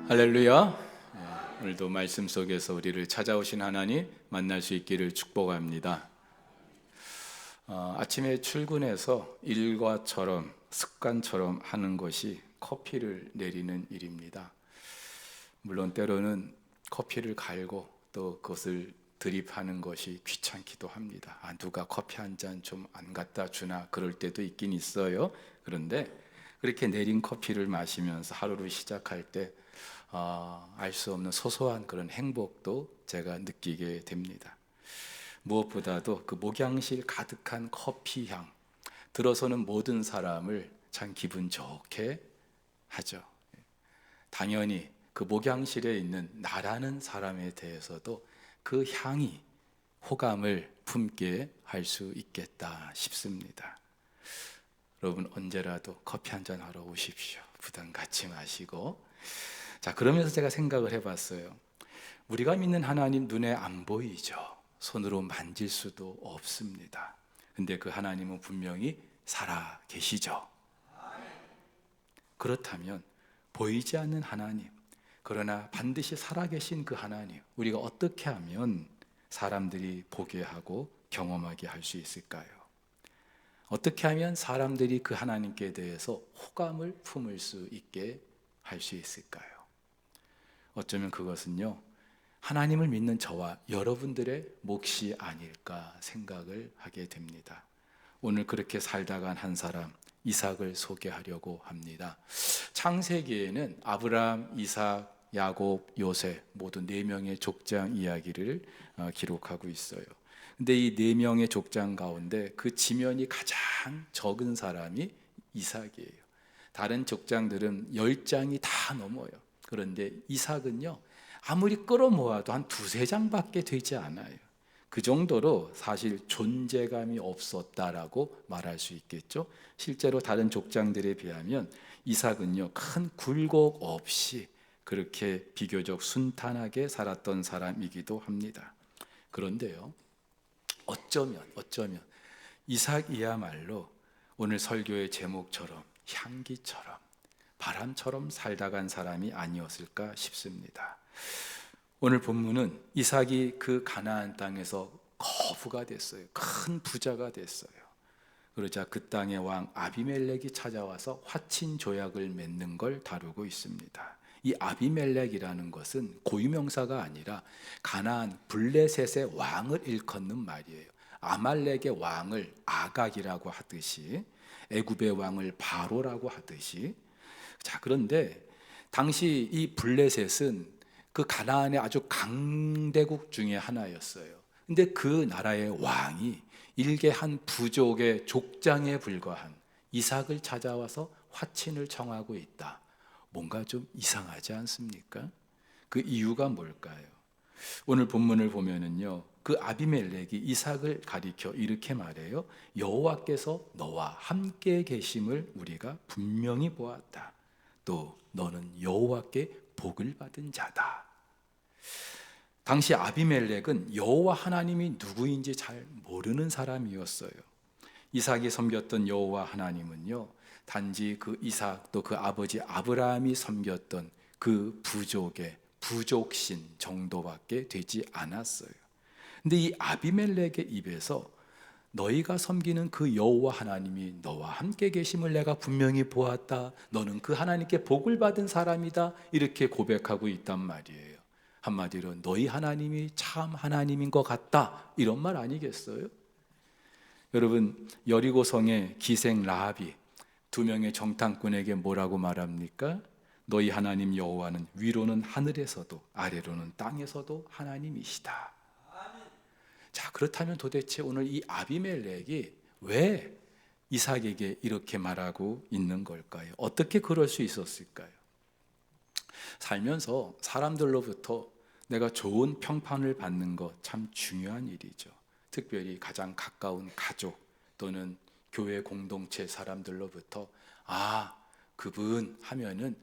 할렐루야. 오늘도 말씀 속에서 우리를 찾아오신 하나님 만날 수 있기를 축복합니다. 아침에 출근해서 일과처럼 습관처럼 하는 것이 커피를 내리는 일입니다. 물론 때로는 커피를 갈고 또 그것을 드립하는 것이 귀찮기도 합니다. 누가 커피 한 잔 좀 안 갖다 주나 그럴 때도 있긴 있어요. 그런데 그렇게 내린 커피를 마시면서 하루를 시작할 때 알 수 없는 소소한 그런 행복도 제가 느끼게 됩니다. 무엇보다도 그 목양실 가득한 커피 향 들어서는 모든 사람을 참 기분 좋게 하죠. 당연히 그 목양실에 있는 나라는 사람에 대해서도 그 향이 호감을 품게 할 수 있겠다 싶습니다. 여러분 언제라도 커피 한잔 하러 오십시오. 부담 갖지 마시고. 자, 그러면서 제가 생각을 해봤어요. 우리가 믿는 하나님 눈에 안 보이죠. 손으로 만질 수도 없습니다. 근데 그 하나님은 분명히 살아 계시죠. 그렇다면 보이지 않는 하나님, 그러나 반드시 살아계신 그 하나님, 우리가 어떻게 하면 사람들이 보게 하고 경험하게 할 수 있을까요? 어떻게 하면 사람들이 그 하나님께 대해서 호감을 품을 수 있게 할 수 있을까요? 어쩌면 그것은요, 하나님을 믿는 저와 여러분들의 몫이 아닐까 생각을 하게 됩니다. 오늘 그렇게 살다간 한 사람 이삭을 소개하려고 합니다. 창세기에는 아브라함, 이삭, 야곱, 요셉 모두 4명의 족장 이야기를 기록하고 있어요. 근데 이 4명의 족장 가운데 그 지면이 가장 적은 사람이 이삭이에요. 다른 족장들은 10장이 다 넘어요. 그런데 이삭은요, 아무리 끌어모아도 한 2-3장밖에 되지 않아요. 그 정도로 사실 존재감이 없었다라고 말할 수 있겠죠. 실제로 다른 족장들에 비하면 이삭은요, 큰 굴곡 없이 그렇게 비교적 순탄하게 살았던 사람이기도 합니다. 그런데요, 어쩌면 이삭이야말로 오늘 설교의 제목처럼 향기처럼 바람처럼 살다간 사람이 아니었을까 싶습니다. 오늘 본문은 이삭이 그 가나안 땅에서 거부가 됐어요. 큰 부자가 됐어요. 그러자 그 땅의 왕 아비멜렉이 찾아와서 화친 조약을 맺는 걸 다루고 있습니다. 이 아비멜렉이라는 것은 고유명사가 아니라 가나안 블레셋의 왕을 일컫는 말이에요. 아말렉의 왕을 아각이라고 하듯이, 애굽의 왕을 바로라고 하듯이. 자, 그런데 당시 이 블레셋은 그 가나안의 아주 강대국 중에 하나였어요. 근데 그 나라의 왕이 일개 한 부족의 족장에 불과한 이삭을 찾아와서 화친을 청하고 있다. 뭔가 좀 이상하지 않습니까? 그 이유가 뭘까요? 오늘 본문을 보면은요, 그 아비멜렉이 이삭을 가리켜 이렇게 말해요. 여호와께서 너와 함께 계심을 우리가 분명히 보았다. 또 너는 여호와께 복을 받은 자다. 당시 아비멜렉은 여호와 하나님이 누구인지 잘 모르는 사람이었어요. 이삭이 섬겼던 여호와 하나님은요, 단지 그 이삭 또 그 아버지 아브라함이 섬겼던 그 부족의 부족신 정도밖에 되지 않았어요. 근데 이 아비멜렉의 입에서 너희가 섬기는 그 여호와 하나님이 너와 함께 계심을 내가 분명히 보았다. 너는 그 하나님께 복을 받은 사람이다. 이렇게 고백하고 있단 말이에요. 한마디로 너희 하나님이 참 하나님인 것 같다. 이런 말 아니겠어요? 여러분, 여리고 성의 기생 라합이 2명의 정탐꾼에게 뭐라고 말합니까? 너희 하나님 여호와는 위로는 하늘에서도 아래로는 땅에서도 하나님이시다. 자, 그렇다면 도대체 오늘 이 아비멜렉이 왜 이삭에게 이렇게 말하고 있는 걸까요? 어떻게 그럴 수 있었을까요? 살면서 사람들로부터 내가 좋은 평판을 받는 것 참 중요한 일이죠. 특별히 가장 가까운 가족 또는 교회 공동체 사람들로부터 그분 하면은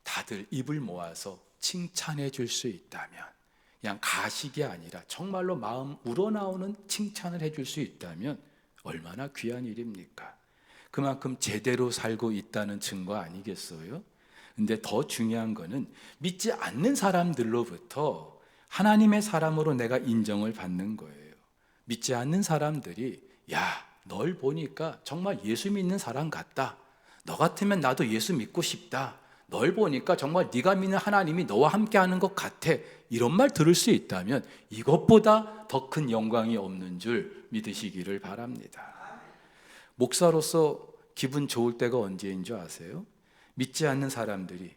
다들 입을 모아서 칭찬해 줄 수 있다면, 그냥 가식이 아니라 정말로 마음 우러나오는 칭찬을 해줄 수 있다면 얼마나 귀한 일입니까? 그만큼 제대로 살고 있다는 증거 아니겠어요? 근데 더 중요한 거는 믿지 않는 사람들로부터 하나님의 사람으로 내가 인정을 받는 거예요. 믿지 않는 사람들이 야, 널 보니까 정말 예수 믿는 사람 같다. 너 같으면 나도 예수 믿고 싶다. 널 보니까 정말 네가 믿는 하나님이 너와 함께하는 것 같아. 이런 말 들을 수 있다면 이것보다 더 큰 영광이 없는 줄 믿으시기를 바랍니다. 목사로서 기분 좋을 때가 언제인 줄 아세요? 믿지 않는 사람들이,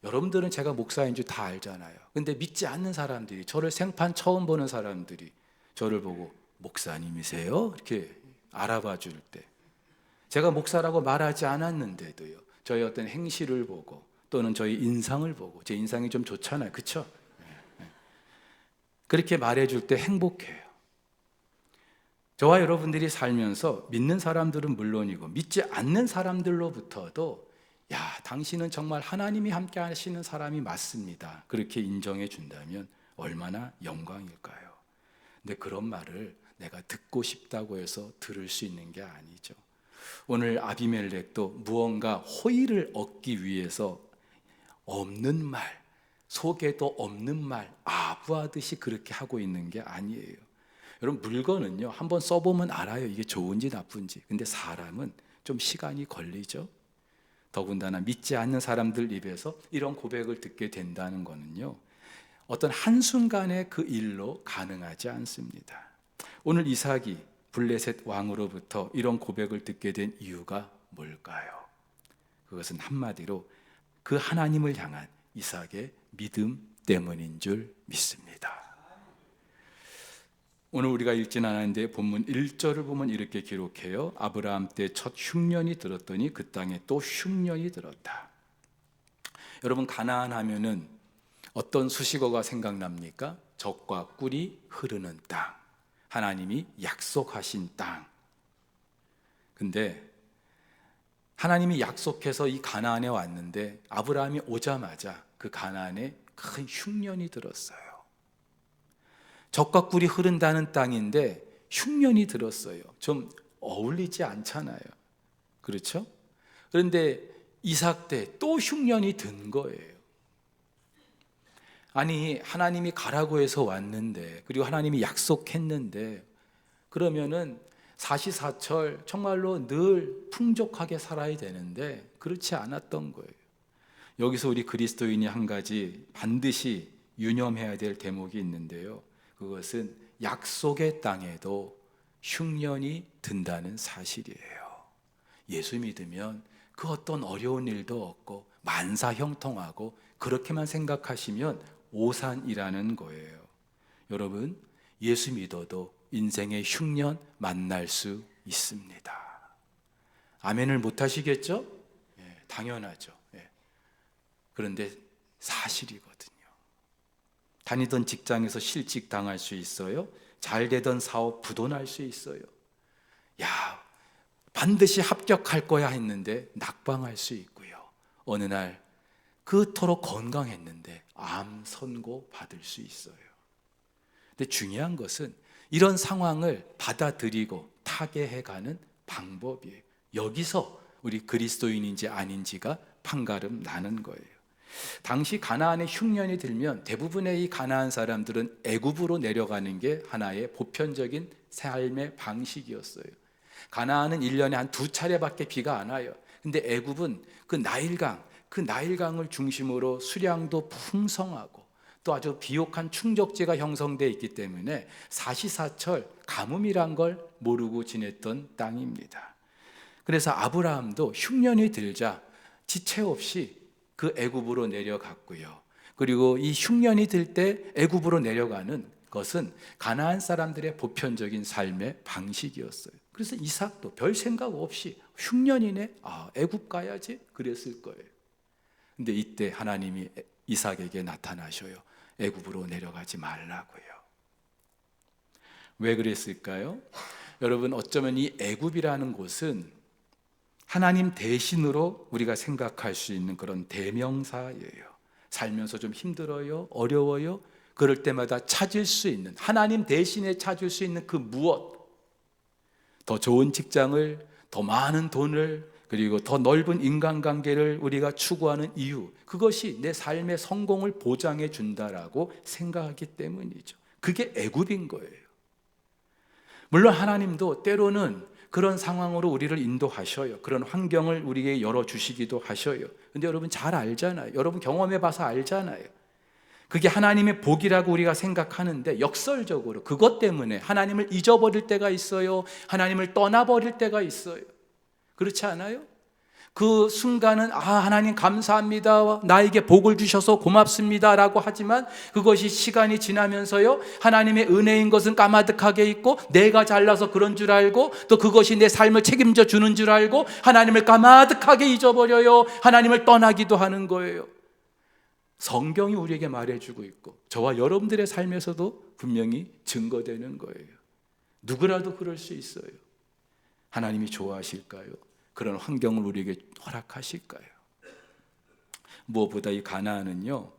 여러분들은 제가 목사인 줄 다 알잖아요. 근데 믿지 않는 사람들이, 저를 생판 처음 보는 사람들이 저를 보고 목사님이세요? 이렇게 알아봐 줄 때, 제가 목사라고 말하지 않았는데도요, 저의 어떤 행실을 보고 또는 저의 인상을 보고, 제 인상이 좀 좋잖아요, 그렇죠? 그렇게 말해줄 때 행복해요. 저와 여러분들이 살면서 믿는 사람들은 물론이고 믿지 않는 사람들로부터도 야, 당신은 정말 하나님이 함께 하시는 사람이 맞습니다, 그렇게 인정해 준다면 얼마나 영광일까요? 근데 그런 말을 내가 듣고 싶다고 해서 들을 수 있는 게 아니죠. 오늘 아비멜렉도 무언가 호의를 얻기 위해서 없는 말, 속에도 없는 말 아부하듯이 그렇게 하고 있는 게 아니에요. 여러분, 물건은요, 한번 써보면 알아요, 이게 좋은지 나쁜지. 근데 사람은 좀 시간이 걸리죠. 더군다나 믿지 않는 사람들 입에서 이런 고백을 듣게 된다는 거는요, 어떤 한순간의 그 일로 가능하지 않습니다. 오늘 이삭이 블레셋 왕으로부터 이런 고백을 듣게 된 이유가 뭘까요? 그것은 한마디로 그 하나님을 향한 이삭의 믿음 때문인 줄 믿습니다. 오늘 우리가 읽진 않았는데 본문 1절을 보면 이렇게 기록해요. 아브라함 때 첫 흉년이 들었더니 그 땅에 또 흉년이 들었다. 여러분, 가나안 하면은 어떤 수식어가 생각납니까? 젖과 꿀이 흐르는 땅, 하나님이 약속하신 땅. 근데 하나님이 약속해서 이 가나안에 왔는데 아브라함이 오자마자 그 가나안에 큰 흉년이 들었어요. 젖과 꿀이 흐른다는 땅인데 흉년이 들었어요. 좀 어울리지 않잖아요, 그렇죠? 그런데 이삭 때 또 흉년이 든 거예요. 아니, 하나님이 가라고 해서 왔는데, 그리고 하나님이 약속했는데, 그러면은 사시사철 정말로 늘 풍족하게 살아야 되는데 그렇지 않았던 거예요. 여기서 우리 그리스도인이 한 가지 반드시 유념해야 될 대목이 있는데요, 그것은 약속의 땅에도 흉년이 든다는 사실이에요. 예수 믿으면 그 어떤 어려운 일도 없고 만사 형통하고 그렇게만 생각하시면 오산이라는 거예요. 여러분, 예수 믿어도 인생의 흉년 만날 수 있습니다. 아멘을 못 하시겠죠? 예, 당연하죠. 예. 그런데 사실이거든요. 다니던 직장에서 실직 당할 수 있어요. 잘 되던 사업 부도날 수 있어요. 야, 반드시 합격할 거야 했는데 낙방할 수 있고요. 어느 날 그토록 건강했는데 암 선고 받을 수 있어요. 근데 중요한 것은 이런 상황을 받아들이고 타개해가는 방법이에요. 여기서 우리 그리스도인인지 아닌지가 판가름 나는 거예요. 당시 가나안에 흉년이 들면 대부분의 이 가나안 사람들은 애굽으로 내려가는 게 하나의 보편적인 삶의 방식이었어요. 가나안은 1년에 한 2차례밖에 비가 안 와요. 근데 애굽은 그 나일강을 중심으로 수량도 풍성하고 또 아주 비옥한 충족지가 형성되어 있기 때문에 사시사철 가뭄이란 걸 모르고 지냈던 땅입니다. 그래서 아브라함도 흉년이 들자 지체 없이 그 애굽으로 내려갔고요. 그리고 이 흉년이 들 때 애굽으로 내려가는 것은 가나안 사람들의 보편적인 삶의 방식이었어요. 그래서 이삭도 별 생각 없이 흉년이네, 애굽 가야지 그랬을 거예요. 근데 이때 하나님이 이삭에게 나타나셔요. 애굽으로 내려가지 말라고요. 왜 그랬을까요? 여러분, 어쩌면 이 애굽이라는 곳은 하나님 대신으로 우리가 생각할 수 있는 그런 대명사예요. 살면서 좀 힘들어요, 어려워요, 그럴 때마다 찾을 수 있는, 하나님 대신에 찾을 수 있는 그 무엇, 더 좋은 직장을, 더 많은 돈을, 그리고 더 넓은 인간관계를 우리가 추구하는 이유, 그것이 내 삶의 성공을 보장해 준다라고 생각하기 때문이죠. 그게 애굽인 거예요. 물론 하나님도 때로는 그런 상황으로 우리를 인도하셔요. 그런 환경을 우리에게 열어주시기도 하셔요. 근데 여러분 잘 알잖아요. 여러분 경험해 봐서 알잖아요. 그게 하나님의 복이라고 우리가 생각하는데 역설적으로 그것 때문에 하나님을 잊어버릴 때가 있어요. 하나님을 떠나버릴 때가 있어요. 그렇지 않아요? 그 순간은 하나님 감사합니다, 나에게 복을 주셔서 고맙습니다 라고 하지만 그것이 시간이 지나면서요, 하나님의 은혜인 것은 까마득하게 있고 내가 잘나서 그런 줄 알고 또 그것이 내 삶을 책임져 주는 줄 알고 하나님을 까마득하게 잊어버려요. 하나님을 떠나기도 하는 거예요. 성경이 우리에게 말해주고 있고 저와 여러분들의 삶에서도 분명히 증거되는 거예요. 누구라도 그럴 수 있어요. 하나님이 좋아하실까요? 그런 환경을 우리에게 허락하실까요? 무엇보다 이 가나안은요,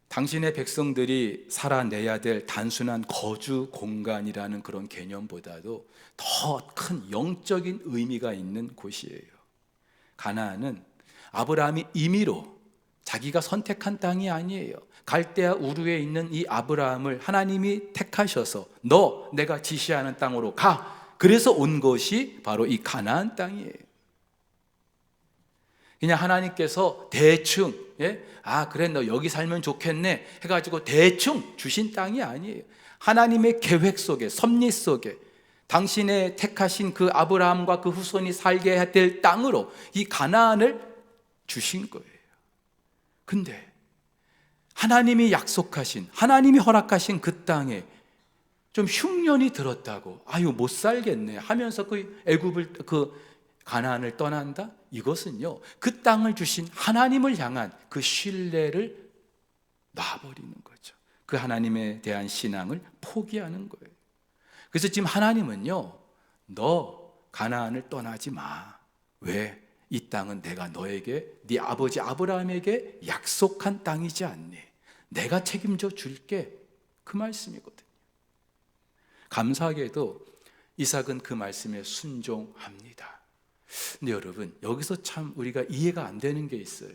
당신의 백성들이 살아내야 될 단순한 거주 공간이라는 그런 개념보다도 더 큰 영적인 의미가 있는 곳이에요. 가나안은 아브라함이 임의로 자기가 선택한 땅이 아니에요. 갈대아 우르에 있는 이 아브라함을 하나님이 택하셔서 너 내가 지시하는 땅으로 가, 그래서 온 것이 바로 이 가나안 땅이에요. 그냥 하나님께서 대충 그래 너 여기 살면 좋겠네 해가지고 대충 주신 땅이 아니에요. 하나님의 계획 속에, 섭리 속에 당신의 택하신 그 아브라함과 그 후손이 살게 될 땅으로 이 가나안을 주신 거예요. 근데 하나님이 약속하신, 하나님이 허락하신 그 땅에 좀 흉년이 들었다고 못 살겠네 하면서 그 애굽을, 그 가나안을 떠난다? 이것은요, 그 땅을 주신 하나님을 향한 그 신뢰를 놔버리는 거죠. 그 하나님에 대한 신앙을 포기하는 거예요. 그래서 지금 하나님은요, 너 가나안을 떠나지 마. 왜? 이 땅은 내가 너에게, 네 아버지 아브라함에게 약속한 땅이지 않니? 내가 책임져 줄게. 그 말씀이거든요. 감사하게도 이삭은 그 말씀에 순종합니다. 근데 여러분, 여기서 참 우리가 이해가 안 되는 게 있어요.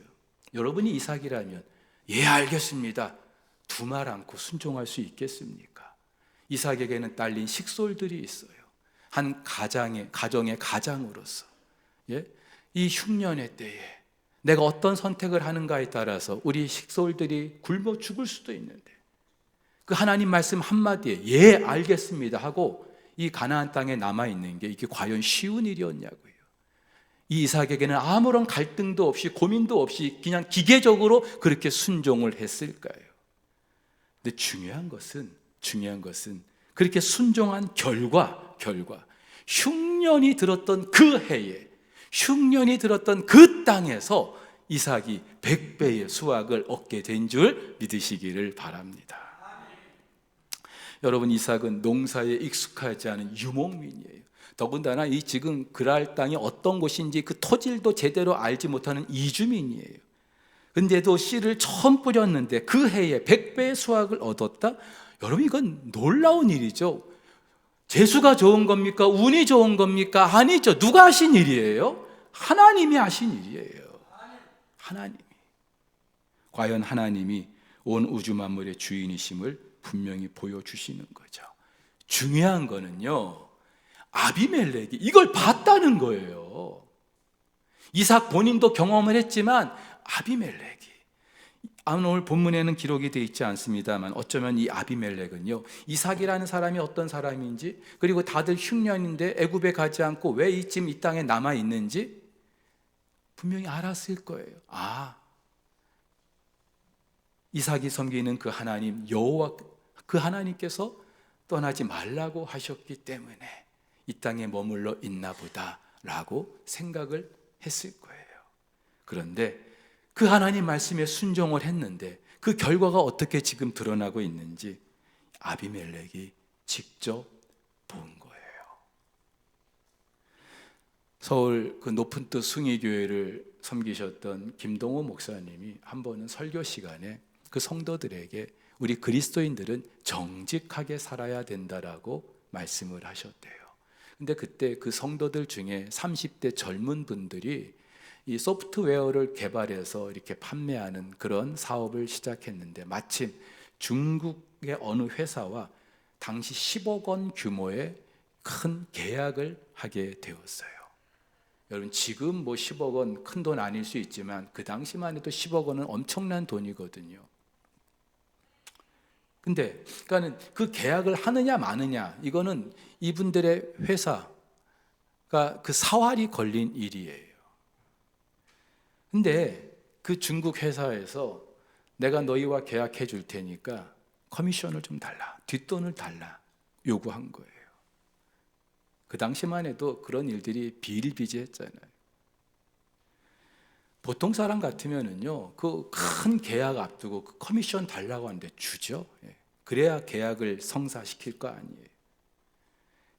여러분이 이삭이라면 알겠습니다, 두 말 않고 순종할 수 있겠습니까? 이삭에게는 딸린 식솔들이 있어요. 한 가정의 가장으로서 이 흉년의 때에 내가 어떤 선택을 하는가에 따라서 우리 식솔들이 굶어 죽을 수도 있는데 그 하나님 말씀 한마디에 알겠습니다 하고 이 가나안 땅에 남아있는 게 이게 과연 쉬운 일이었냐고요. 이 이삭에게는 아무런 갈등도 없이 고민도 없이 그냥 기계적으로 그렇게 순종을 했을까요? 근데 중요한 것은 그렇게 순종한 결과 흉년이 들었던 그 해에, 흉년이 들었던 그 땅에서 이삭이 100배의 수확을 얻게 된 줄 믿으시기를 바랍니다. 여러분, 이삭은 농사에 익숙하지 않은 유목민이에요. 더군다나 이 지금 그랄 땅이 어떤 곳인지 그 토질도 제대로 알지 못하는 이주민이에요. 근데도 씨를 처음 뿌렸는데 그 해에 100배의 수확을 얻었다? 여러분, 이건 놀라운 일이죠. 재수가 좋은 겁니까? 운이 좋은 겁니까? 아니죠. 누가 하신 일이에요? 하나님이 하신 일이에요. 하나님이. 과연 하나님이 온 우주 만물의 주인이심을 분명히 보여주시는 거죠. 중요한 거는요, 아비멜렉이 이걸 봤다는 거예요. 이삭 본인도 경험을 했지만 아비멜렉이, 오늘 본문에는 기록이 되어 있지 않습니다만 어쩌면 이 아비멜렉은요, 이삭이라는 사람이 어떤 사람인지, 그리고 다들 흉년인데 애굽에 가지 않고 왜 이쯤 이 땅에 남아 있는지 분명히 알았을 거예요. 이삭이 섬기는 그 하나님 여호와, 그 하나님께서 떠나지 말라고 하셨기 때문에 이 땅에 머물러 있나 보다라고 생각을 했을 거예요. 그런데 그 하나님 말씀에 순종을 했는데 그 결과가 어떻게 지금 드러나고 있는지 아비멜렉이 직접 본 거예요. 서울 그 높은 뜻 숭의교회를 섬기셨던 김동호 목사님이 한 번은 설교 시간에 그 성도들에게 우리 그리스도인들은 정직하게 살아야 된다라고 말씀을 하셨대요. 근데 그때 그 성도들 중에 30대 젊은 분들이 이 소프트웨어를 개발해서 이렇게 판매하는 그런 사업을 시작했는데, 마침 중국의 어느 회사와 당시 10억 원 규모의 큰 계약을 하게 되었어요. 여러분, 지금 뭐 10억 원 큰 돈 아닐 수 있지만 그 당시만 해도 10억 원은 엄청난 돈이거든요. 근데 그러니까는 그 계약을 하느냐 마느냐, 이거는 이분들의 회사가 그 사활이 걸린 일이에요. 근데 그 중국 회사에서 내가 너희와 계약해 줄 테니까 커미션을 좀 달라, 뒷돈을 달라 요구한 거예요. 그 당시만 해도 그런 일들이 비일비재했잖아요. 보통 사람 같으면은요, 그 큰 계약 앞두고 그 커미션 달라고 하는데 주죠. 그래야 계약을 성사시킬 거 아니에요.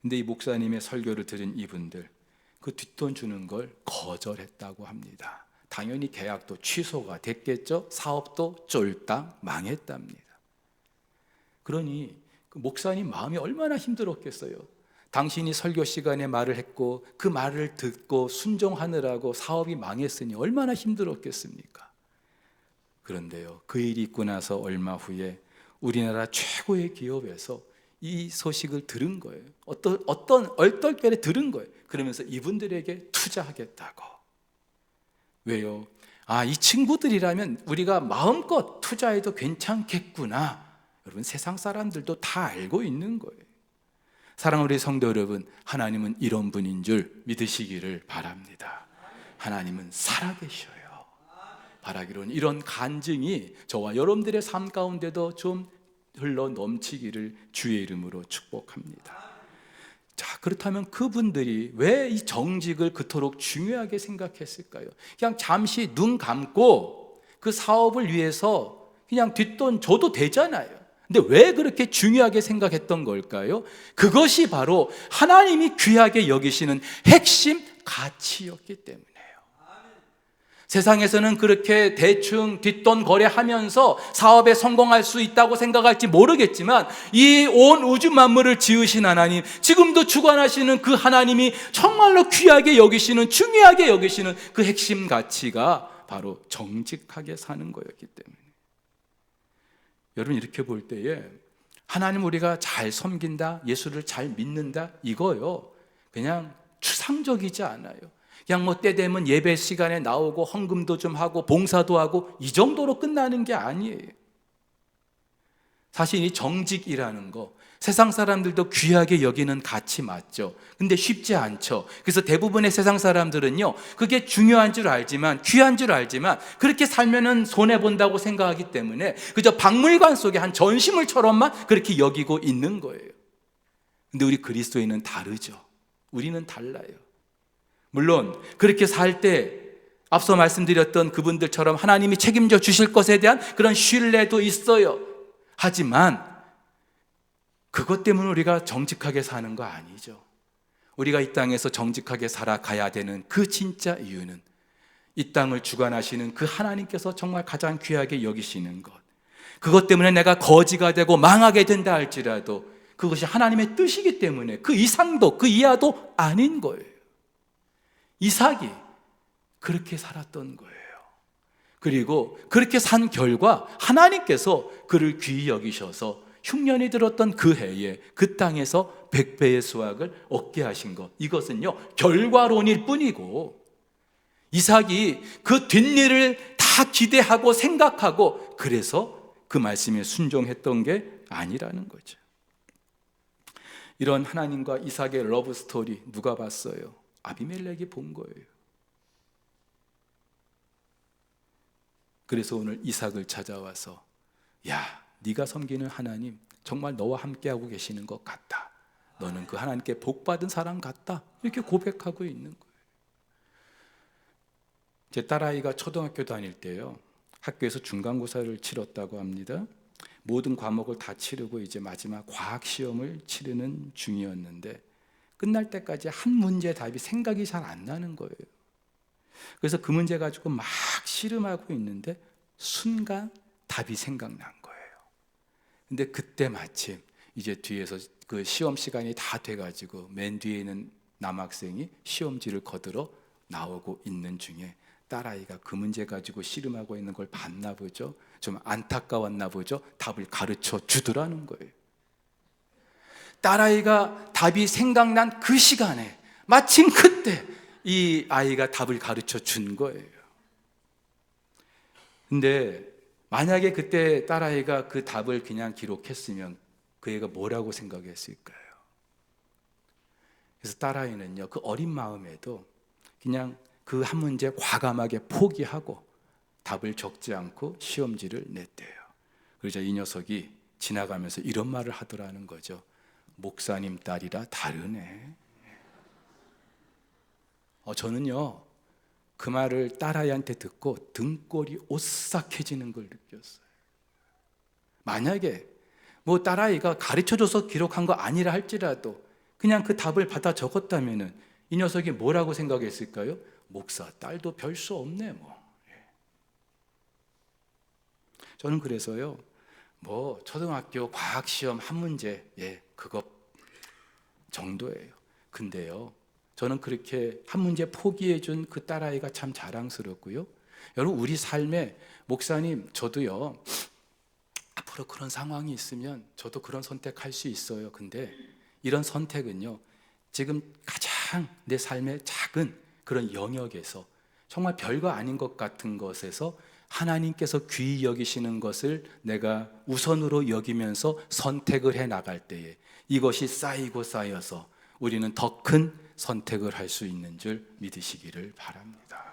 근데 이 목사님의 설교를 들은 이분들, 그 뒷돈 주는 걸 거절했다고 합니다. 당연히 계약도 취소가 됐겠죠. 사업도 쫄딱 망했답니다. 그러니 그 목사님 마음이 얼마나 힘들었겠어요. 당신이 설교 시간에 말을 했고 그 말을 듣고 순종하느라고 사업이 망했으니 얼마나 힘들었겠습니까? 그런데요, 그 일이 있고 나서 얼마 후에 우리나라 최고의 기업에서 이 소식을 들은 거예요. 어떤 얼떨결에 들은 거예요. 그러면서 이분들에게 투자하겠다고. 왜요? 이 친구들이라면 우리가 마음껏 투자해도 괜찮겠구나. 여러분, 세상 사람들도 다 알고 있는 거예요. 사랑하는 우리 성도 여러분, 하나님은 이런 분인 줄 믿으시기를 바랍니다. 하나님은 살아계셔요. 바라기로는 이런 간증이 저와 여러분들의 삶 가운데도 좀 흘러 넘치기를 주의 이름으로 축복합니다. 자, 그렇다면 그분들이 왜 이 정직을 그토록 중요하게 생각했을까요? 그냥 잠시 눈 감고 그 사업을 위해서 그냥 뒷돈 줘도 되잖아요. 근데 왜 그렇게 중요하게 생각했던 걸까요? 그것이 바로 하나님이 귀하게 여기시는 핵심 가치였기 때문이에요. 세상에서는 그렇게 대충 뒷돈 거래하면서 사업에 성공할 수 있다고 생각할지 모르겠지만, 이 온 우주 만물을 지으신 하나님, 지금도 주관하시는 그 하나님이 정말로 귀하게 여기시는, 중요하게 여기시는 그 핵심 가치가 바로 정직하게 사는 거였기 때문에. 여러분, 이렇게 볼 때에 하나님 우리가 잘 섬긴다, 예수를 잘 믿는다, 이거요 그냥 추상적이지 않아요. 그냥 뭐 때 되면 예배 시간에 나오고 헌금도 좀 하고 봉사도 하고 이 정도로 끝나는 게 아니에요. 사실 이 정직이라는 거 세상 사람들도 귀하게 여기는 가치 맞죠. 근데 쉽지 않죠. 그래서 대부분의 세상 사람들은요, 그게 중요한 줄 알지만, 귀한 줄 알지만 그렇게 살면은 손해본다고 생각하기 때문에 그저 박물관 속에 한 전시물처럼만 그렇게 여기고 있는 거예요. 근데 우리 그리스도인은 다르죠. 우리는 달라요. 물론 그렇게 살 때 앞서 말씀드렸던 그분들처럼 하나님이 책임져 주실 것에 대한 그런 신뢰도 있어요. 하지만 그것 때문에 우리가 정직하게 사는 거 아니죠. 우리가 이 땅에서 정직하게 살아가야 되는 그 진짜 이유는 이 땅을 주관하시는 그 하나님께서 정말 가장 귀하게 여기시는 것, 그것 때문에 내가 거지가 되고 망하게 된다 할지라도 그것이 하나님의 뜻이기 때문에 그 이상도 그 이하도 아닌 거예요. 이삭이 그렇게 살았던 거예요. 그리고 그렇게 산 결과 하나님께서 그를 귀히 여기셔서 흉년이 들었던 그 해에 그 땅에서 100배의 수확을 얻게 하신 것, 이것은요 결과론일 뿐이고, 이삭이 그 뒷일을 다 기대하고 생각하고 그래서 그 말씀에 순종했던 게 아니라는 거죠. 이런 하나님과 이삭의 러브 스토리 누가 봤어요? 아비멜렉이 본 거예요. 그래서 오늘 이삭을 찾아와서, 야, 네가 섬기는 하나님 정말 너와 함께하고 계시는 것 같다. 너는 그 하나님께 복받은 사람 같다. 이렇게 고백하고 있는 거예요. 제 딸아이가 초등학교 다닐 때요, 학교에서 중간고사를 치렀다고 합니다. 모든 과목을 다 치르고 이제 마지막 과학 시험을 치르는 중이었는데 끝날 때까지 한 문제 답이 생각이 잘 안 나는 거예요. 그래서 그 문제 가지고 막 씨름하고 있는데 순간 답이 생각난 거예요. 근데 그때 마침 이제 뒤에서 그 시험 시간이 다 돼가지고 맨 뒤에 있는 남학생이 시험지를 거들어 나오고 있는 중에 딸아이가 그 문제 가지고 씨름하고 있는 걸 봤나 보죠. 좀 안타까웠나 보죠. 답을 가르쳐 주더라는 거예요. 딸아이가 답이 생각난 그 시간에, 마침 그때 이 아이가 답을 가르쳐 준 거예요. 근데 만약에 그때 딸아이가 그 답을 그냥 기록했으면 그 애가 뭐라고 생각했을까요? 그래서 딸아이는요, 그 어린 마음에도 그냥 그 한 문제 과감하게 포기하고 답을 적지 않고 시험지를 냈대요. 그러자 이 녀석이 지나가면서 이런 말을 하더라는 거죠. 목사님 딸이라 다르네. 저는요, 그 말을 딸아이한테 듣고 등골이 오싹해지는 걸 느꼈어요. 만약에 뭐 딸아이가 가르쳐줘서 기록한 거 아니라 할지라도 그냥 그 답을 받아 적었다면 이 녀석이 뭐라고 생각했을까요? 목사 딸도 별 수 없네 뭐. 저는 그래서요, 뭐 초등학교 과학시험 한 문제, 그거 정도예요. 근데요, 저는 그렇게 한 문제 포기해 준 그 딸아이가 참 자랑스럽고요. 여러분, 우리 삶에 목사님 저도요, 앞으로 그런 상황이 있으면 저도 그런 선택할 수 있어요. 근데 이런 선택은요, 지금 가장 내 삶의 작은 그런 영역에서 정말 별거 아닌 것 같은 것에서 하나님께서 귀히 여기시는 것을 내가 우선으로 여기면서 선택을 해 나갈 때에 이것이 쌓이고 쌓여서 우리는 더 큰 선택을 할 수 있는 줄 믿으시기를 바랍니다.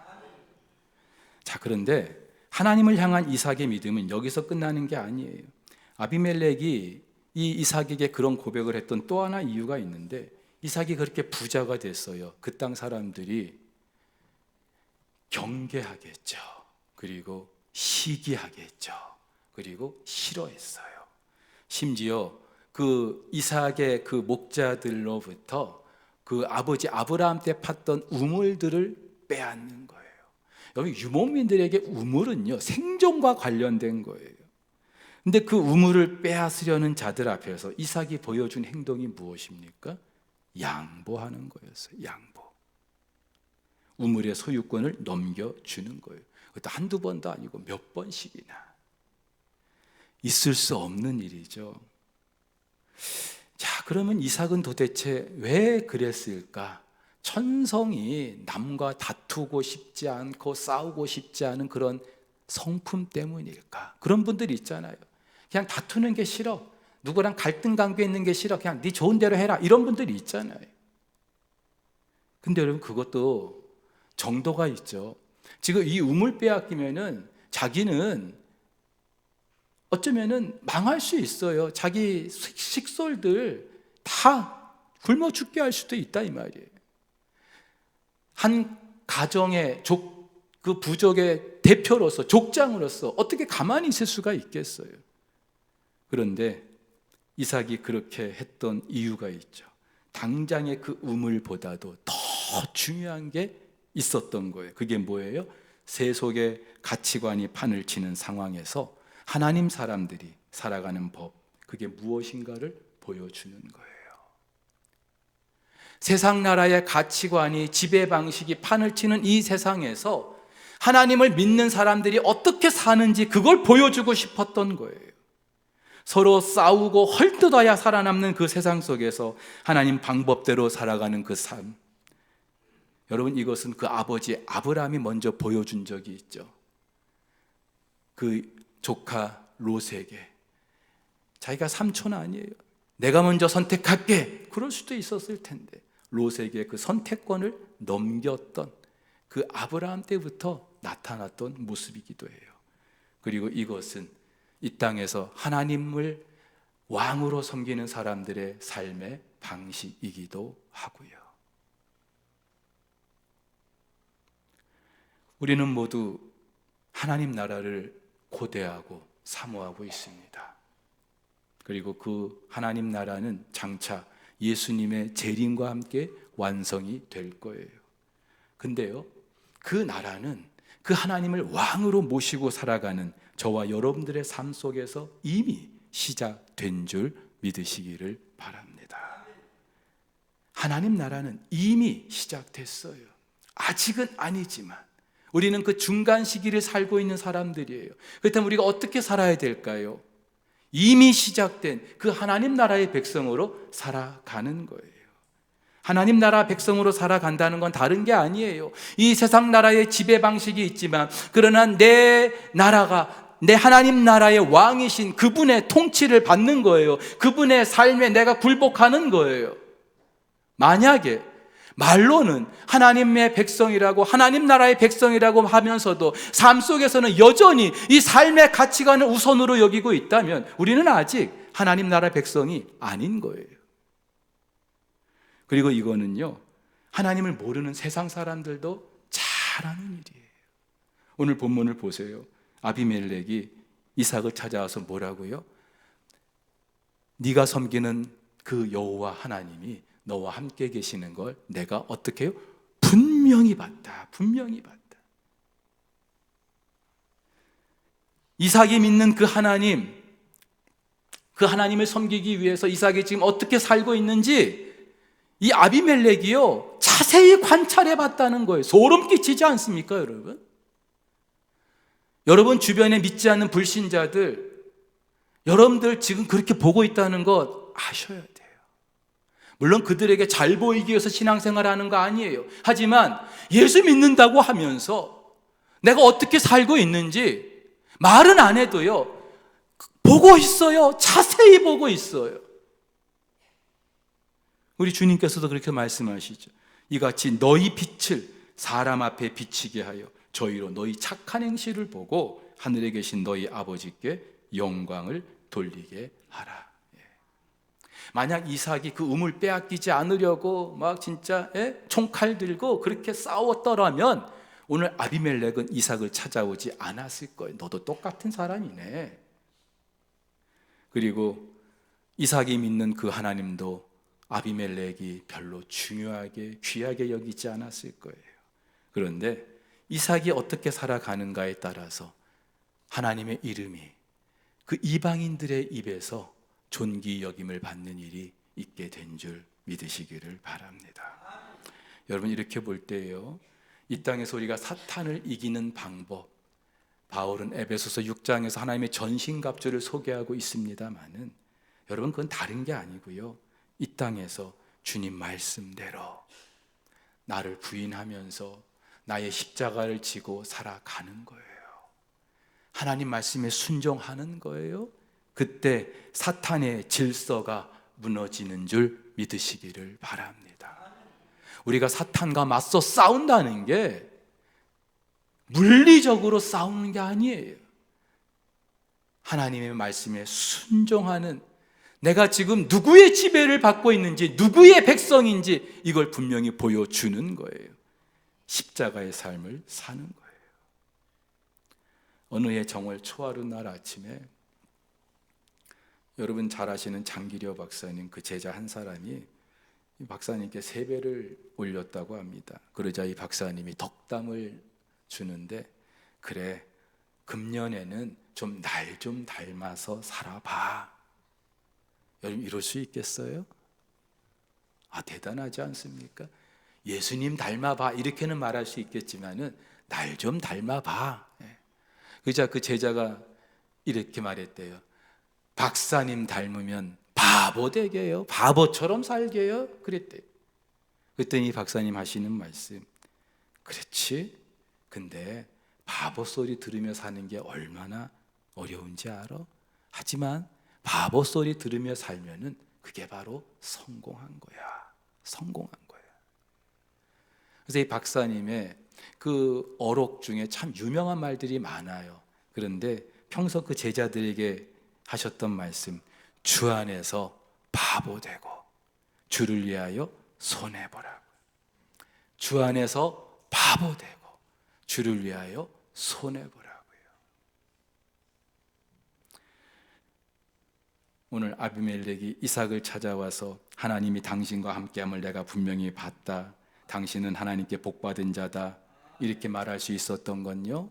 자, 그런데 하나님을 향한 이삭의 믿음은 여기서 끝나는 게 아니에요. 아비멜렉이 이 이삭에게 그런 고백을 했던 또 하나 이유가 있는데, 이삭이 그렇게 부자가 됐어요. 그 땅 사람들이 경계하겠죠. 그리고 시기하겠죠. 그리고 싫어했어요. 심지어 그 이삭의 그 목자들로부터 그 아버지 아브라함 때 팠던 우물들을 빼앗는 거예요. 여기 유목민들에게 우물은요, 생존과 관련된 거예요. 근데 그 우물을 빼앗으려는 자들 앞에서 이삭이 보여준 행동이 무엇입니까? 양보하는 거였어요. 양보. 우물의 소유권을 넘겨주는 거예요. 그것도 한두 번도 아니고 몇 번씩이나. 있을 수 없는 일이죠. 자, 그러면 이삭은 도대체 왜 그랬을까? 천성이 남과 다투고 싶지 않고 싸우고 싶지 않은 그런 성품 때문일까? 그런 분들이 있잖아요. 그냥 다투는 게 싫어. 누구랑 갈등 관계 있는 게 싫어. 그냥 네 좋은 대로 해라. 이런 분들이 있잖아요. 근데 여러분, 그것도 정도가 있죠. 지금 이 우물 빼앗기면은 자기는 어쩌면은 망할 수 있어요. 자기 식솔들 다 굶어 죽게 할 수도 있다 이 말이에요. 한 가정의 그 부족의 대표로서, 족장으로서 어떻게 가만히 있을 수가 있겠어요. 그런데 이삭이 그렇게 했던 이유가 있죠. 당장의 그 우물보다도 더 중요한 게 있었던 거예요. 그게 뭐예요? 세속의 가치관이 판을 치는 상황에서 하나님 사람들이 살아가는 법, 그게 무엇인가를 보여주는 거예요. 세상 나라의 가치관이, 지배 방식이 판을 치는 이 세상에서 하나님을 믿는 사람들이 어떻게 사는지 그걸 보여주고 싶었던 거예요. 서로 싸우고 헐뜯어야 살아남는 그 세상 속에서 하나님 방법대로 살아가는 그 삶, 여러분, 이것은 그 아버지 아브라함이 먼저 보여준 적이 있죠. 그 조카 롯에게 자기가 삼촌 아니에요, 내가 먼저 선택할게, 그럴 수도 있었을 텐데 롯에게 그 선택권을 넘겼던 그 아브라함 때부터 나타났던 모습이기도 해요. 그리고 이것은 이 땅에서 하나님을 왕으로 섬기는 사람들의 삶의 방식이기도 하고요. 우리는 모두 하나님 나라를 고대하고 사모하고 있습니다. 그리고 그 하나님 나라는 장차 예수님의 재림과 함께 완성이 될 거예요. 근데요, 그 나라는 그 하나님을 왕으로 모시고 살아가는 저와 여러분들의 삶 속에서 이미 시작된 줄 믿으시기를 바랍니다. 하나님 나라는 이미 시작됐어요. 아직은 아니지만 우리는 그 중간 시기를 살고 있는 사람들이에요. 그렇다면 우리가 어떻게 살아야 될까요? 이미 시작된 그 하나님 나라의 백성으로 살아가는 거예요. 하나님 나라 백성으로 살아간다는 건 다른 게 아니에요. 이 세상 나라의 지배 방식이 있지만, 그러나 내 나라가, 내 하나님 나라의 왕이신 그분의 통치를 받는 거예요. 그분의 삶에 내가 굴복하는 거예요. 만약에 말로는 하나님의 백성이라고, 하나님 나라의 백성이라고 하면서도 삶 속에서는 여전히 이 삶의 가치관을 우선으로 여기고 있다면 우리는 아직 하나님 나라 백성이 아닌 거예요. 그리고 이거는요, 하나님을 모르는 세상 사람들도 잘하는 일이에요. 오늘 본문을 보세요. 아비멜렉이 이삭을 찾아와서 뭐라고요? 네가 섬기는 그 여호와 하나님이 너와 함께 계시는 걸 내가 어떻게 해요? 분명히 봤다. 분명히 봤다. 이삭이 믿는 그 하나님, 그 하나님을 섬기기 위해서 이삭이 지금 어떻게 살고 있는지 이 아비멜렉이요, 자세히 관찰해 봤다는 거예요. 소름 끼치지 않습니까, 여러분? 여러분 주변에 믿지 않는 불신자들, 여러분들 지금 그렇게 보고 있다는 것 아셔야 돼요. 물론 그들에게 잘 보이기 위해서 신앙생활 하는 거 아니에요. 하지만 예수 믿는다고 하면서 내가 어떻게 살고 있는지 말은 안 해도요, 보고 있어요. 자세히 보고 있어요. 우리 주님께서도 그렇게 말씀하시죠. 이같이 너희 빛을 사람 앞에 비치게 하여 저희로 너희 착한 행실을 보고 하늘에 계신 너희 아버지께 영광을 돌리게 하라. 만약 이삭이 그 우물 빼앗기지 않으려고 막 진짜 총칼 들고 그렇게 싸웠더라면 오늘 아비멜렉은 이삭을 찾아오지 않았을 거예요. 너도 똑같은 사람이네. 그리고 이삭이 믿는 그 하나님도 아비멜렉이 별로 중요하게 귀하게 여기지 않았을 거예요. 그런데 이삭이 어떻게 살아가는가에 따라서 하나님의 이름이 그 이방인들의 입에서 존귀 여김을 받는 일이 있게 된 줄 믿으시기를 바랍니다. 여러분, 이렇게 볼 때요, 이 땅에서 우리가 사탄을 이기는 방법, 바울은 에베소서 6장에서 하나님의 전신갑주를 소개하고 있습니다만은 여러분, 그건 다른 게 아니고요, 이 땅에서 주님 말씀대로 나를 부인하면서 나의 십자가를 지고 살아가는 거예요. 하나님 말씀에 순종하는 거예요. 그때 사탄의 질서가 무너지는 줄 믿으시기를 바랍니다. 우리가 사탄과 맞서 싸운다는 게 물리적으로 싸우는 게 아니에요. 하나님의 말씀에 순종하는, 내가 지금 누구의 지배를 받고 있는지, 누구의 백성인지 이걸 분명히 보여주는 거예요. 십자가의 삶을 사는 거예요. 어느 해 정월 초하루 날 아침에 여러분 잘 아시는 장기려 박사님, 그 제자 한 사람이 이 박사님께 세배를 올렸다고 합니다. 그러자 이 박사님이 덕담을 주는데, 그래, 금년에는 좀 날 좀 닮아서 살아봐. 여러분, 이럴 수 있겠어요? 대단하지 않습니까? 예수님 닮아봐 이렇게는 말할 수 있겠지만은 날 좀 닮아봐. 그러자 그 제자가 이렇게 말했대요. 박사님 닮으면 바보 되게요. 바보처럼 살게요. 그랬대요. 그랬더니 박사님 하시는 말씀, 그렇지? 근데 바보 소리 들으며 사는 게 얼마나 어려운지 알아? 하지만 바보 소리 들으며 살면은 그게 바로 성공한 거야. 성공한 거야. 그래서 이 박사님의 그 어록 중에 참 유명한 말들이 많아요. 그런데 평소 그 제자들에게 하셨던 말씀, 주 안에서 바보 되고 주를 위하여 손해보라고. 주 안에서 바보 되고 주를 위하여 손해보라고요. 오늘 아비멜렉이 이삭을 찾아와서 하나님이 당신과 함께함을 내가 분명히 봤다, 당신은 하나님께 복받은 자다, 이렇게 말할 수 있었던 건요,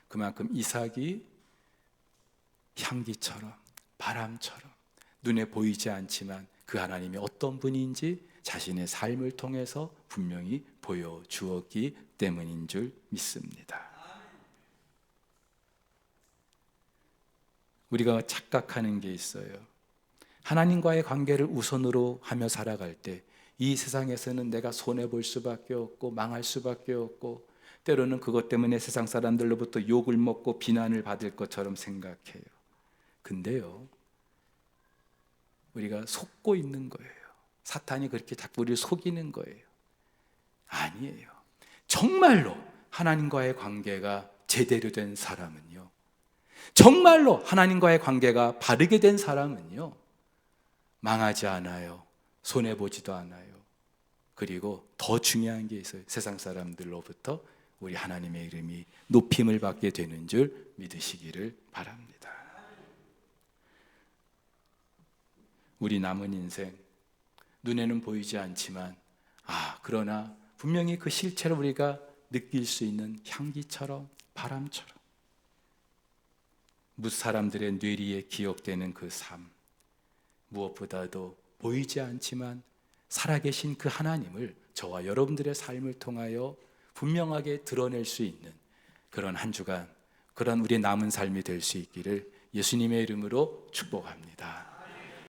그만큼 이삭이 향기처럼, 바람처럼 눈에 보이지 않지만 그 하나님이 어떤 분인지 자신의 삶을 통해서 분명히 보여주었기 때문인 줄 믿습니다. 우리가 착각하는 게 있어요. 하나님과의 관계를 우선으로 하며 살아갈 때 이 세상에서는 내가 손해볼 수밖에 없고 망할 수밖에 없고 때로는 그것 때문에 세상 사람들로부터 욕을 먹고 비난을 받을 것처럼 생각해요. 근데요, 우리가 속고 있는 거예요. 사탄이 그렇게 자꾸 우리를 속이는 거예요. 아니에요. 정말로 하나님과의 관계가 제대로 된 사람은요, 정말로 하나님과의 관계가 바르게 된 사람은요, 망하지 않아요. 손해보지도 않아요. 그리고 더 중요한 게 있어요. 세상 사람들로부터 우리 하나님의 이름이 높임을 받게 되는 줄 믿으시기를 바랍니다. 우리 남은 인생, 눈에는 보이지 않지만 그러나 분명히 그 실체를 우리가 느낄 수 있는 향기처럼, 바람처럼 무사람들의 뇌리에 기억되는 그 삶, 무엇보다도 보이지 않지만 살아계신 그 하나님을 저와 여러분들의 삶을 통하여 분명하게 드러낼 수 있는 그런 한 주간, 그런 우리의 남은 삶이 될 수 있기를 예수님의 이름으로 축복합니다.